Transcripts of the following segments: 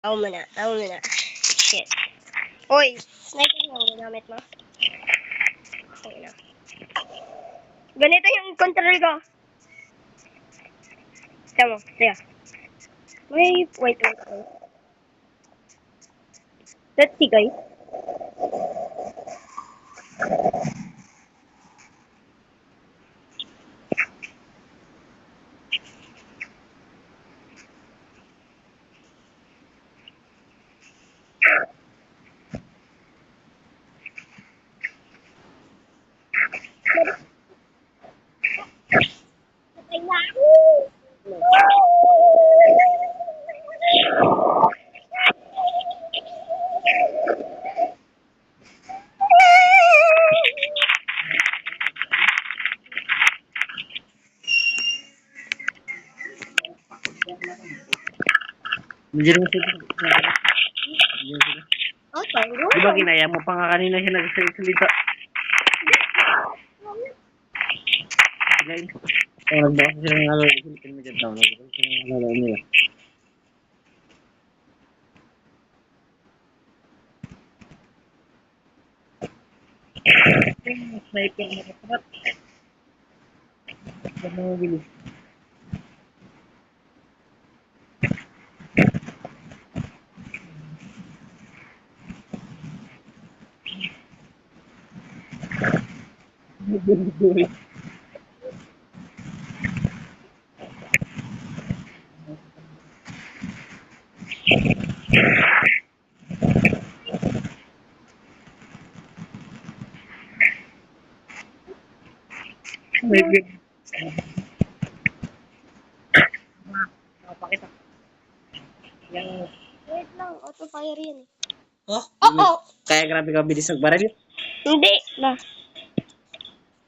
Tao mo na. Shit. Uy, sniper mo ang ginamit mo. Okay na. Ganito yung control ko. Tama, teka. Wait. Let's see, guys. Diyan mo siya. Oh, tango. Di ba kinaya mo pa nga kanina siya nagsalita? Guys, nagbakas sila ng alala. Philippine Media Town. Nagbakas sila ng alala nila. Sniper na kapat. Diyan mo bilis. Sniper. Pakita. Yang Wait lang, auto fire yan. oh, Oo. kaya grabe ka bilis magbaril. Hindi. Na.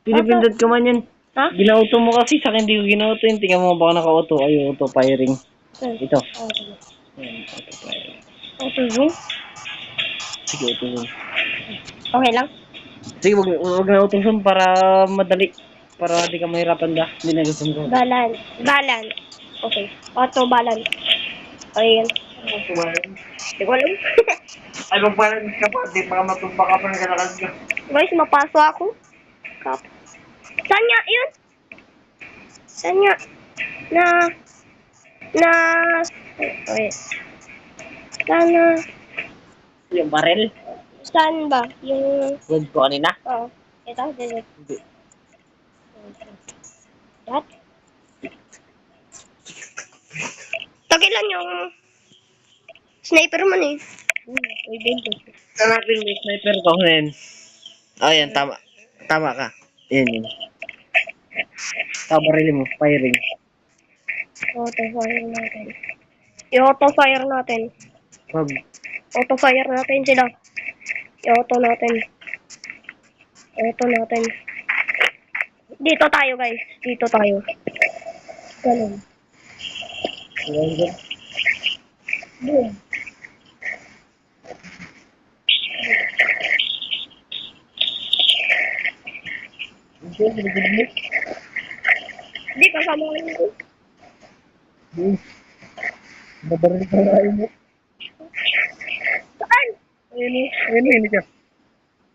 Pinipindot ko man yun. Ha? Ginauto mo kasi sa akin, hindi ko ginauto yun. Tingnan mo baka naka-auto. Ay, auto firing. Ito. Ayan, auto firing. Auto zoom? Sige, auto zoom. Okay lang. Sige, wag na auto zoom para madali. Para di ka mahirapan da. Hindi na gusto mo. Balance. Okay. Auto balance. Ayan. Hindi ko alam. Ay, magbalance ka pa. Di baka matumba ka pa ng kalakad ka. Guys, mapaso ako. Kap. Saan nga yun? Saan nga? Wait. Sana. Yung baril? Saan ba? Yung. Good ko kanina? Oo. Ito, dito. Hindi. That? Tagilan yung sniper man eh. Hanapin mo yung sniper ko ngayon. Oh, yan. Tama. Tama ka. Yan. Baril mo. Firing. Auto fire natin. I-auto fire natin. Wag. Auto fire natin sila. I-auto natin. Dito tayo guys. Dito tayo. Ganun. Boom. Hindi kasama ko nito. Babaril ka na mo. Saan? Ayun ka.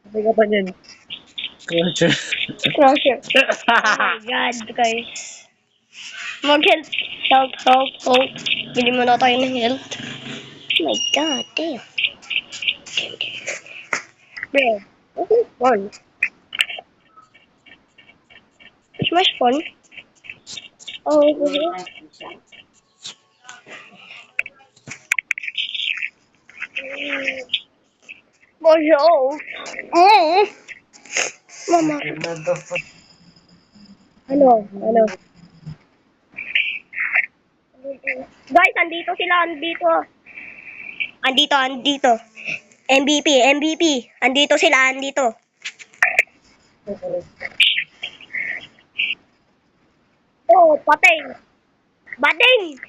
Sabay ka pa niyan. Crusher. Crusher. Oh my god guys. Mag-health. Help. Bili mo na tayo ng health. Oh my god, damn. Bro, this is fun. It's much fun. Oh, over here. Bonjour. Mama. Ano? Guys, andito sila, andito. MVP. Andito sila. Oh, patay. Bading!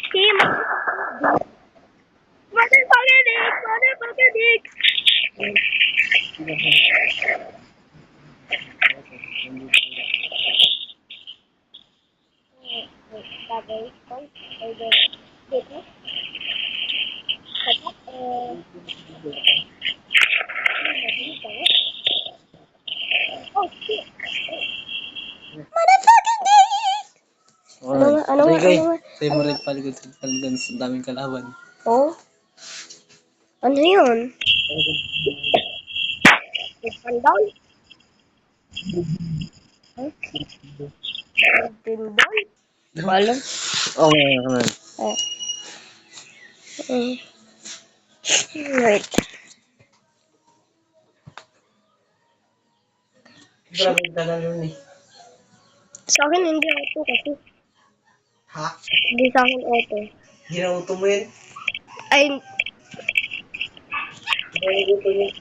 Si Motherfucker Dick! Bagay ko. Dito. Oh, shit. Motherfucking dick! Ano nga? Tayo mo rin paligod sa daming kalaban. Oh? Ano yun? Down? Pinball? Wala. Oo, naman. Wait. Grabe ka na yun eh. Sa akin hindi auto kasi. Ha? Hindi sa akin auto. Ginauto mo yun? Ay, Ginauto yun?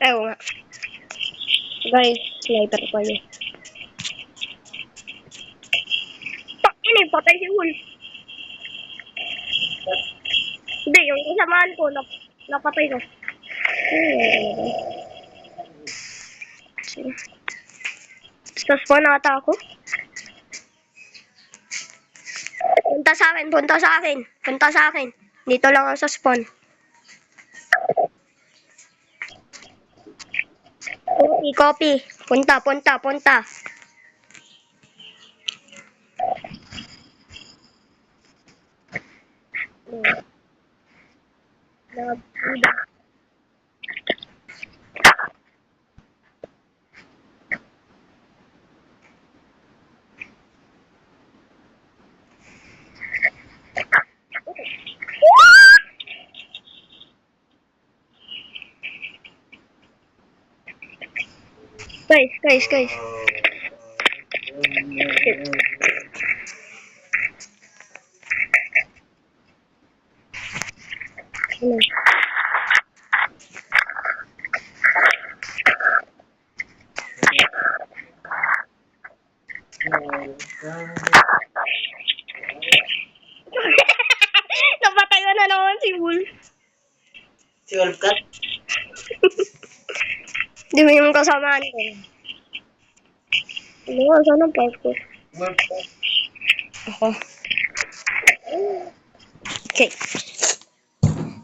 ewan nga. Guys, sniper pa yun. Ini, patay si Wolf. Hindi, yung kasamaan ko, napatay ko. Sa spawn ata ako. Punta sa akin, punta sa akin. Punta sa akin. Dito lang ako sa spawn. Copy, copy. Punta, punta, punta. Guys. Napatay ko na naman si Wolf. Si Wolfcat? Di mo yung kasamaan ko. Ano nga, saan ang park ko? Wolfcat. Ako. Okay.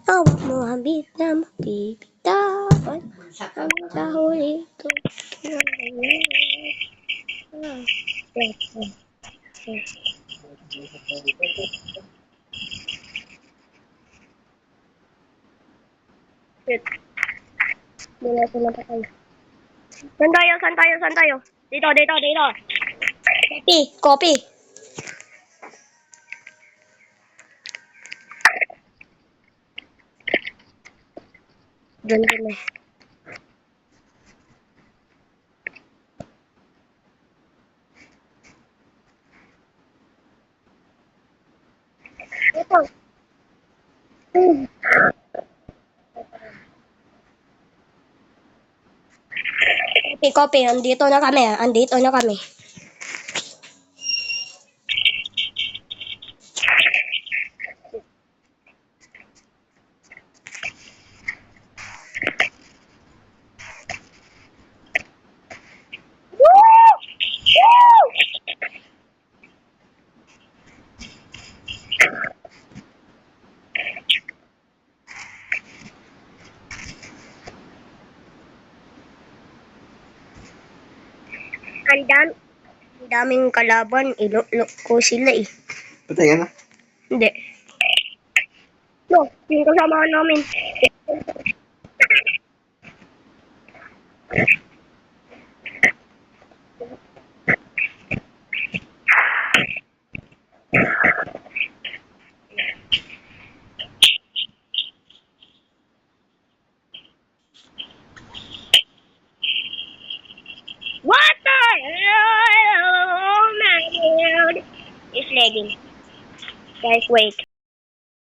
Hawak mo habit na mapipitawan. Ang kahuli ito. Shit. Wala ko na tayo. Saan tayo? Dito. Copy. Diyan kami. Ito. Copy. Andito na kami. Ang daming kalaban. Ilok ko sila eh. Patay ka na? Hindi. No, yung kasama namin. What the hell? Oh my god. It's lagging. Guys, wait.